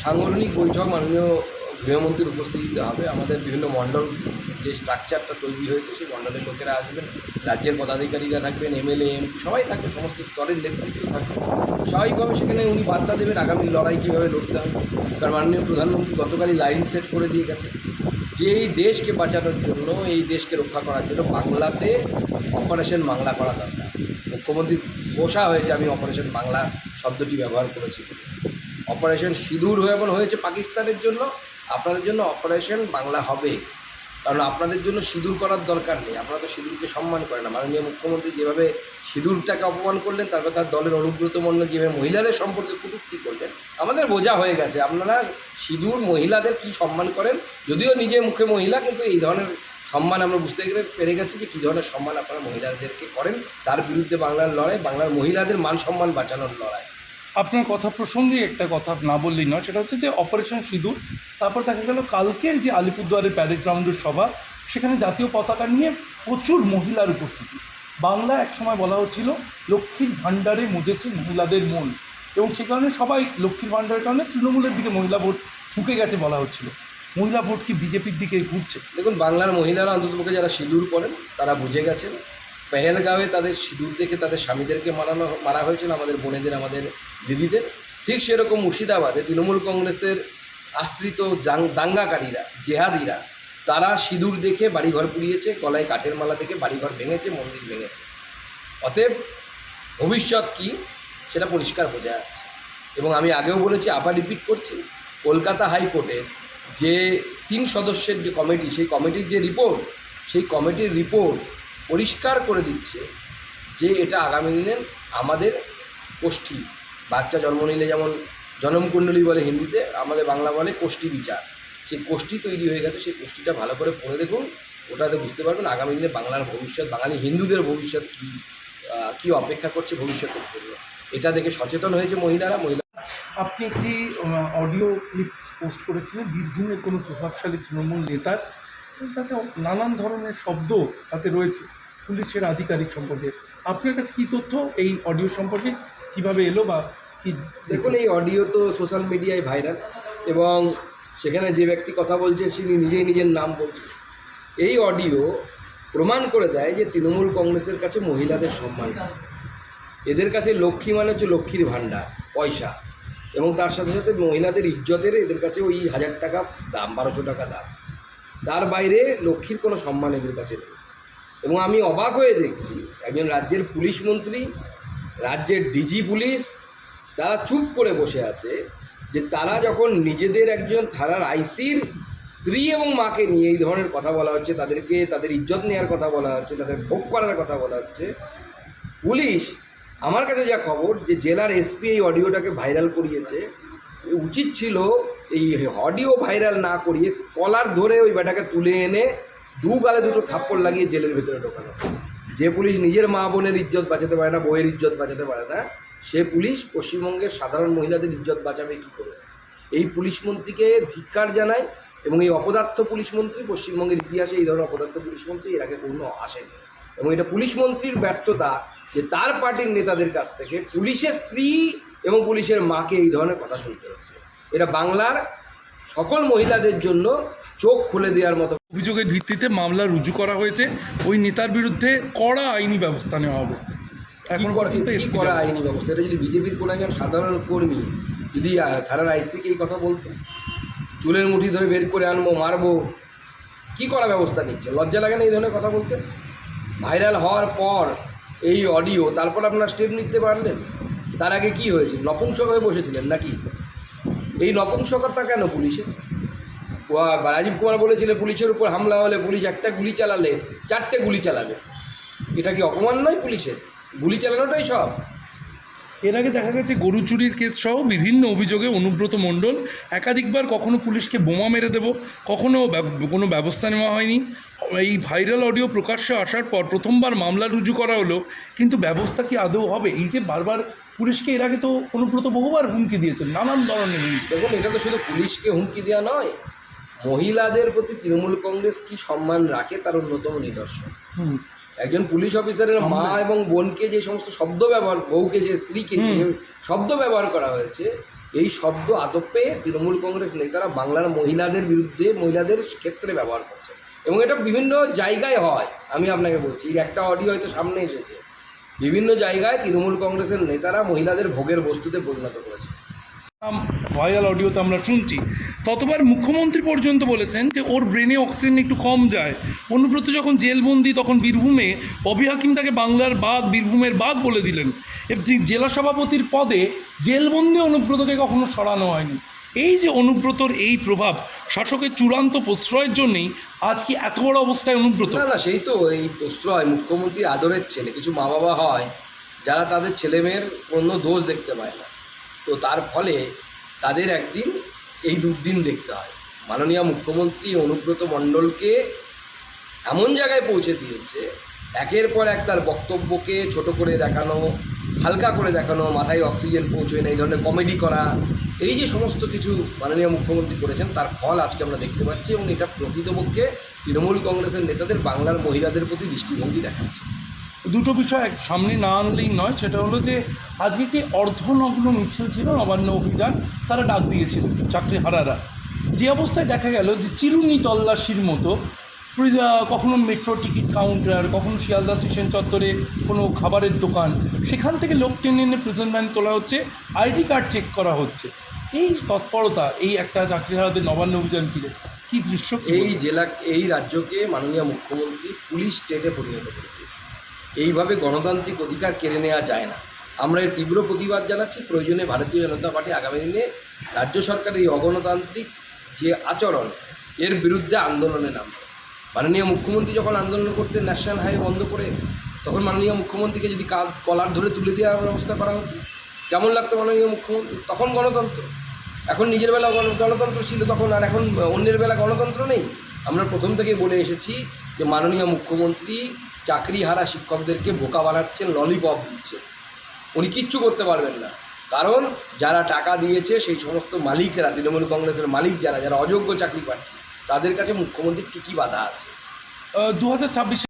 সাংগঠনিক বৈঠক মাননীয় গৃহমন্ত্রীর উপস্থিতিতে হবে। আমাদের বিভিন্ন মণ্ডল যে স্ট্রাকচারটা তৈরি হয়েছে সেই মণ্ডলের লোকেরা আসবেন, রাজ্যের পদাধিকারীরা থাকবেন, এমএলএ এমপি সবাই থাকবে, সমস্ত স্তরের নেতৃত্ব থাকবে। স্বাভাবিকভাবে সেখানে উনি বার্তা দেবেন আগামী লড়াই কীভাবে লড়তে হবে। কারণ মাননীয় প্রধানমন্ত্রী গতকালই লাইন সেট করে দিয়ে গেছে যে এই দেশকে বাঁচানোর জন্য, এই দেশকে রক্ষা করার জন্য বাংলাতে অপারেশন বাংলা করা দরকার। মুখ্যমন্ত্রী ঘোষণা হয়েছে, আমি অপারেশন বাংলা শব্দটি ব্যবহার করেছি। অপারেশন সিঁদুর এমন হয়েছে পাকিস্তানের জন্য, আপনাদের জন্য অপারেশন বাংলা হবে। কারণ আপনাদের জন্য সিঁদুর করার দরকার নেই, আপনারা তো সিঁদুরকে সম্মান করেন না। মাননীয় মুখ্যমন্ত্রী যেভাবে সিঁদুরটাকে অপমান করলেন, তারপর তার দলের অনুব্রত মণ্ডল যেভাবে মহিলাদের সম্পর্কে কটূক্তি করলেন, আমাদের বোঝা হয়ে গেছে আপনারা সিঁদুর মহিলাদের কি সম্মান করেন। যদিও নিজে মুখে মহিলা, কিন্তু এই ধরনের সম্মান আমরা বুঝতে পেরে গেছি যে কী ধরনের সম্মান আপনারা মহিলাদেরকে করেন। তার বিরুদ্ধে বাংলার লড়াই, বাংলার মহিলাদের মান সম্মান বাঁচানোর লড়াই। আপনার কথা প্রসঙ্গে একটা কথা না বললেই নয়, সেটা হচ্ছে যে অপারেশন সিঁদুর, তারপর দেখা গেল কালকের যে আলিপুরদুয়ারের প্যারেড গ্রাউন্ডের সভা, সেখানে জাতীয় পতাকা নিয়ে প্রচুর মহিলার উপস্থিতি। বাংলা একসময় বলা হচ্ছিল লক্ষ্মীর ভাণ্ডারে মজেছে মহিলাদের মন, এবং সে কারণে সবাই লক্ষ্মীর ভাণ্ডারের কারণে তৃণমূলের দিকে মহিলা ভোট ঝুঁকে গেছে বলা হচ্ছিল। মহিলা ভোট কি বিজেপির দিকে ঘুরছে? দেখুন, বাংলার মহিলারা অন্ততপক্ষে যারা সিঁদুর পরেন তারা বুঝে গেছেন। পেহেলগাঁওয়ে তাদের সিঁদুর দেখে তাদের স্বামীদেরকে মারা হয়েছিল, আমাদের বোনেদের, আমাদের দিদিদের। ঠিক সেরকম মুর্শিদাবাদে তৃণমূল কংগ্রেসের আশ্রিত দাঙ্গাকারীরা, জেহাদিরা, তারা সিঁদুর দেখে বাড়িঘর পুড়িয়েছে, গলায় কাঠের মালা দেখে বাড়িঘর ভেঙেছে, মন্দির ভেঙেছে। অতএব ভবিষ্যৎ কী সেটা পরিষ্কার বোঝা যাচ্ছে। এবং আমি আগেও বলেছি, আবার রিপিট করছি, কলকাতা হাইকোর্টের যে 3 সদস্যের যে কমিটি, সেই কমিটির যে রিপোর্ট, সেই কমিটির রিপোর্ট পরিষ্কার করে দিচ্ছে যে এটা আগামী দিনে আমাদের কোষ্ঠী, বাচ্চা জন্ম নিলে যেমন জনমকুণ্ডলী বলে হিন্দিতে, আমাদের বাংলা বলে কোষ্ঠী বিচার, সেই কোষ্ঠী তৈরি হয়ে গেছে। সেই কোষ্ঠীটা ভালো করে পড়ে দেখুন, ওটাতে বুঝতে পারবেন আগামী দিনে বাংলার ভবিষ্যৎ, বাঙালি হিন্দুদের ভবিষ্যৎ কী অপেক্ষা করছে ভবিষ্যতের জন্য। এটা দেখে সচেতন হয়েছে মহিলারা। আপনি একটি অডিও ক্লিপ পোস্ট করেছিলেন বীরভূমের কোনো প্রভাবশালী তৃণমূল নেতার, তাতে নানান ধরনের শব্দ তাতে রয়েছে পুলিশের আধিকারিক সম্পর্কে। আপনার কাছে কী তথ্য এই অডিও সম্পর্কে, কীভাবে এলো বা কী? দেখুন, এই অডিও তো সোশ্যাল মিডিয়ায় ভাইরাল, এবং সেখানে যে ব্যক্তি কথা বলছে তিনি নিজেই নিজের নাম বলছে। এই অডিও প্রমাণ করে দেয় যে তৃণমূল কংগ্রেসের কাছে মহিলাদের সম্মান, এদের কাছে লক্ষ্মী মানে হচ্ছে লক্ষ্মীর ভাণ্ডার, পয়সা, এবং তার সাথে সাথে মহিলাদের ইজ্জতের এদের কাছে ওই 1000 টাকা দাম, 1200 টাকা দাম। তার বাইরে লক্ষ্মীর কোনো সম্মান এদের কাছে নেই। এবং আমি অবাক হয়ে দেখছি, একজন রাজ্যের পুলিশ মন্ত্রী, রাজ্যের ডিজি পুলিশ, তারা চুপ করে বসে আছে যে তারা যখন নিজেদের একজন থানার আইসির স্ত্রী এবং মাকে নিয়ে এই ধরনের কথা বলা হচ্ছে, তাদেরকে তাদের ইজ্জত নেওয়ার কথা বলা হচ্ছে, তাদের ভোগ করার কথা বলা হচ্ছে, পুলিশ, আমার কাছে যা খবর যে জেলার এসপি এই অডিওটাকে ভাইরাল করিয়েছে। উচিত ছিল এই অডিও ভাইরাল না করিয়ে কলার ধরে ওই বেটাকে তুলে এনে 2 গালে 2টো থাপ্পড় লাগিয়ে জেলের ভেতরে ঢোকানো। যে পুলিশ নিজের মা বোনের ইজ্জত বাঁচাতে পারে না, বইয়ের ইজ্জত বাঁচাতে পারে না, সে পুলিশ পশ্চিমবঙ্গের সাধারণ মহিলাদের ইজ্জত বাঁচাবে কী করে? এই পুলিশ মন্ত্রীকে ধিক্কার জানায়। এবং এই অপদার্থ পুলিশ মন্ত্রী, পশ্চিমবঙ্গের ইতিহাসে এই ধরনের অপদার্থ পুলিশ মন্ত্রী এর আগে কোনো আসেনি। এবং এটা পুলিশ মন্ত্রীর ব্যর্থতা যে তার পার্টির নেতাদের কাছ থেকে পুলিশের স্ত্রী এবং পুলিশের মাকে এই ধরনের কথা শুনতে হচ্ছে। এটা বাংলার সকল মহিলাদের জন্য চোখ খুলে দেওয়ার মতো। অভিযোগের ভিত্তিতে মামলা রুজু করা হয়েছে, ওই নেতার বিরুদ্ধে কড়া আইনি ব্যবস্থা নেওয়া হবে। এখন করা আইনি ব্যবস্থা, এটা যদি বিজেপির কোনো একজন সাধারণ কর্মী যদি থানার আইসিকে এই কথা বলতো, চুলের মুঠি ধরে বের করে আনবো, মারবো, কি করা ব্যবস্থা নিচ্ছে? লজ্জা লাগে না এই ধরনের কথা বলতে? ভাইরাল হওয়ার পর এই অডিও, তারপর আপনারা স্টেপ নিতে পারলেন? তার আগে কি হয়েছে? নপুংসক হয়ে বসেছিলেন নাকি? এই নপুংসকতা কেন পুলিশে? রাজীব কুমার বলেছিলেন পুলিশের উপর হামলা হলে পুলিশ একটা গুলি চালালে 4টে গুলি চালাবে। এটা কি অপমান নয় পুলিশের? গুলি চালানোটাই সব। এর আগে দেখা গেছে গরু চুরির কেস সহ বিভিন্ন অভিযোগে অনুব্রত মণ্ডল একাধিকবার কখনো পুলিশকে বোমা মেরে দেব, কখনো কোনো ব্যবস্থা নেওয়া হয়নি। এই ভাইরাল অডিও প্রকাশ্যে আসার পর প্রথমবার মামলা রুজু করা হলো, কিন্তু ব্যবস্থা কি আদৌ হবে? এই যে বারবার পুলিশকে, এর আগে তো অনুব্রত বহুবার হুমকি দিয়েছেন, নানান ধরনের হুমকি। দেখুন, এটা তো শুধু পুলিশকে হুমকি দেওয়া নয়, মহিলাদের প্রতি তৃণমূল কংগ্রেস কি সম্মান রাখে তার অন্যতম নিদর্শন। একজন পুলিশ অফিসারের মা এবং বোনকে যে সমস্ত শব্দ ব্যবহার, বউকে যে স্ত্রীকে যে শব্দ ব্যবহার করা হয়েছে, এই শব্দ আদপে তৃণমূল কংগ্রেস নেতারা বাংলার মহিলাদের বিরুদ্ধে, মহিলাদের ক্ষেত্রে ব্যবহার করছে এবং এটা বিভিন্ন জায়গায় হয়। আমি আপনাকে বলছি, একটা অডিও হয়তো সামনে এসেছে, বিভিন্ন জায়গায় তৃণমূল কংগ্রেসের নেতারা মহিলাদের ভোগের বস্তুতে পরিণত করেছে। ভাইরাল অডিওতে আমরা শুনছি, ততবার মুখ্যমন্ত্রী পর্যন্ত বলেছেন যে ওর ব্রেনে অক্সিজেন একটু কম যায়। অনুব্রত যখন জেলবন্দি তখন বীরভূমে ববি হাকিম তাকে বাংলার বাঘ, বীরভূমের বাঘ বলে দিলেন। জেলা সভাপতির পদে জেলবন্দি অনুব্রতকে কখনো সরানো হয়নি। এই যে অনুব্রতর এই প্রভাব শাসকের চূড়ান্ত প্রশ্রয়ের জন্যই আজ কি এত বড় অবস্থায় অনুব্রত? না, সেই তো এই প্রশ্রয়, মুখ্যমন্ত্রী আদরের ছেলে। কিছু মা বাবা হয় যারা তাদের ছেলেমেয়ের কোনো দোষ দেখতে পায় না, তো তার ফলে তাদের একদিন এই দুর্দিন দেখতে হয়। মাননীয় মুখ্যমন্ত্রী অনুব্রত মণ্ডলকে এমন জায়গায় পৌঁছে দিয়েছে, একের পর এক তার বক্তব্যকে ছোট করে দেখানো, হালকা করে দেখানো, মাথায় অক্সিজেন পৌঁছয় না, এই ধরনের কমেডি করা, এই যে সমস্ত কিছু মাননীয় মুখ্যমন্ত্রী করেছেন তার ফল আজকে আমরা দেখতে পাচ্ছি এবং এটা প্রকৃতপক্ষে তৃণমূল কংগ্রেসের নেতাদের বাংলার মহিলাদের প্রতি দৃষ্টিভঙ্গি দেখাচ্ছে। দুটো বিষয় সামনে না আনলেই নয়, সেটা হলো যে আজকে একটি অর্ধনগ্ন মিছিল ছিল, নবান্ন অভিযান তারা ডাক দিয়েছিল চাকরিহারারা। যে অবস্থায় দেখা গেল যে চিরুনি তল্লাশির মতো কখনো মেট্রো টিকিট কাউন্টার, কখনো শিয়ালদা স্টেশন চত্বরে কোনো খাবারের দোকান, সেখান থেকে লোক টেনে এনে প্রিজন ভ্যান তোলা হচ্ছে, আইডি কার্ড চেক করা হচ্ছে। এই তৎপরতা, এই একটা চাকরিহারাদের নবান্ন অভিযান ঘিরে কী দৃশ্য! এই রাজ্যকে মাননীয় মুখ্যমন্ত্রী পুলিশ স্টেটে পরিণত করে দিয়েছে। এইভাবে গণতান্ত্রিক অধিকার কেড়ে নেওয়া যায় না। আমরা এর তীব্র প্রতিবাদ জানাচ্ছি। প্রয়োজনে ভারতীয় জনতা পার্টি আগামী দিনে রাজ্য সরকারের এই অগণতান্ত্রিক যে আচরণ, এর বিরুদ্ধে আন্দোলনে নামবে। মাননীয় মুখ্যমন্ত্রী যখন আন্দোলন করতেন ন্যাশনাল হাইওয়ে বন্ধ করে, তখন মাননীয় মুখ্যমন্ত্রীকে যদি কলার ধরে তুলে দেওয়ার ব্যবস্থা করা হতো, কেমন লাগতো মাননীয় মুখ্যমন্ত্রী? তখন গণতন্ত্র। এখন নিজের বেলা গণতন্ত্র ছিল তখন, আর এখন অন্যের বেলা গণতন্ত্র নেই। আমরা প্রথম থেকেই বলে এসেছি যে মাননীয় মুখ্যমন্ত্রী চাকরিহারা শিক্ষকদেরকে বোকা বানাচ্ছেন, ললিপপ দিচ্ছেন। উনি কিচ্ছু করতে পারবেন না, কারণ যারা টাকা দিয়েছে সেই সমস্ত মালিকেরা, তৃণমূল কংগ্রেসের মালিক যারা অযোগ্য চাকরি প্রার্থী, তাদের কাছে মুখ্যমন্ত্রীর টিকি বাধা আছে। 2026